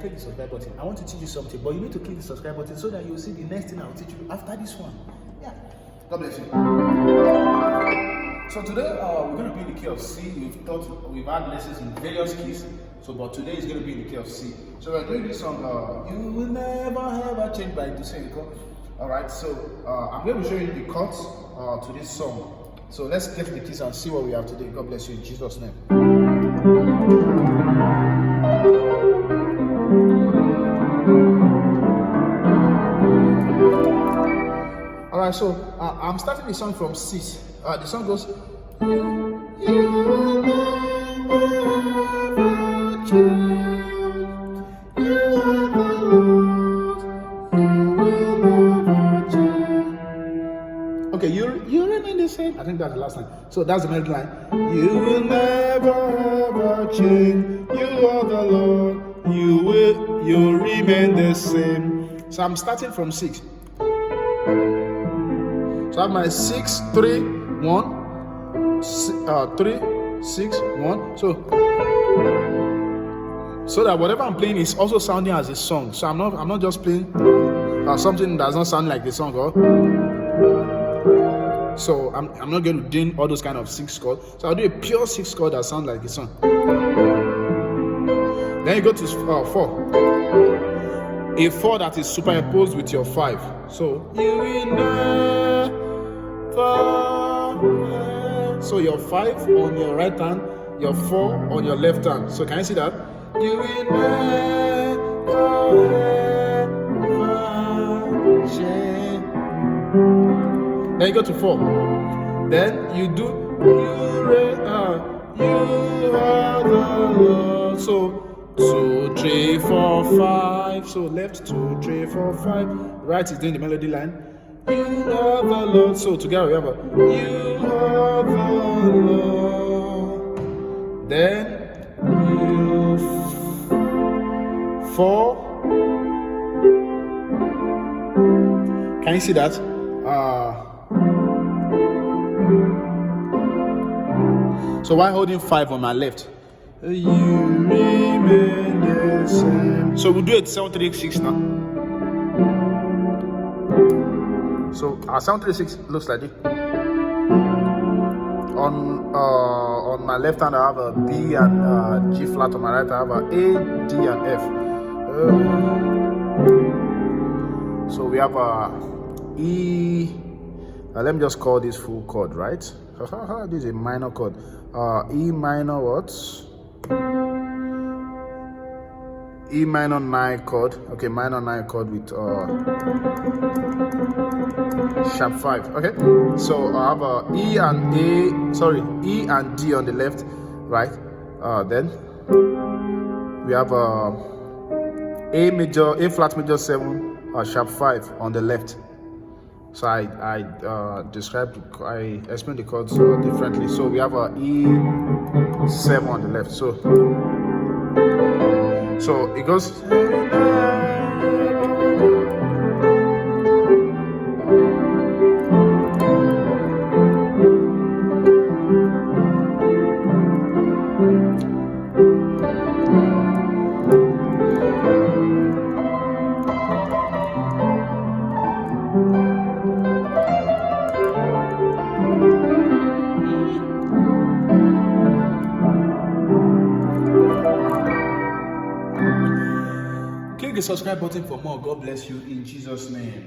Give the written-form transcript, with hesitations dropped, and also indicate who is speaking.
Speaker 1: Click the subscribe button. I want to teach you something, but you need to click the subscribe button so that you'll see the next thing I'll teach you after this one. Yeah. God bless you. So today we're going to be in the key of C. We've had lessons in various keys. So, but today is going to be in the key of C. So we're doing this song. You will never ever change by Dunsin. All right. So I'm going to show you the chords to this song. So let's get the keys and see what we have today. God bless you in Jesus' name. Alright, so I'm starting the song from 6. The song goes, you will never change. You are the Lord. You will never change. Okay, you remain the same. I think that's the last line. So that's the melody line. You will never ever change. You are the Lord. You remain the same. So I'm starting from 6. So I have my 6, 3, 1, 3, 6, 1. So that whatever I'm playing is also sounding as a song. So I'm not just playing something that does not sound like the song. So I'm not going to do all those kind of 6 chords. So I'll do a pure 6 chord that sounds like a song. Then you go to 4. A 4 that is superimposed with your 5. So you will never. So your 5 on your right hand, your 4 on your left hand. So can you see that? You will never change. Then you go to 4. Then you do you are the Lord. So 2, 3, 4, 5. So left 2, 3, 4, 5. Right is doing the melody line. You are the Lord. So together we have a you are the Lord. Then you 4. Can you see that? So while holding 5 on my left, you remain the same. So we'll do it 7, 3, 6 now. So our 7, 3, 6 looks like this. On my left hand I have a B and G flat. On my right I have a A, D and F. So we have a E. Let me just call this full chord, right? This is a minor chord. E minor what? E minor 9 chord. Okay, minor 9 chord with sharp 5. Okay, so I have a E and E and D on the left, right? Then we have a flat major 7, sharp 5 on the left. So I explained the chords differently. So we have a E7 on the left. So it goes. Click the subscribe button for more. God bless you in Jesus' name.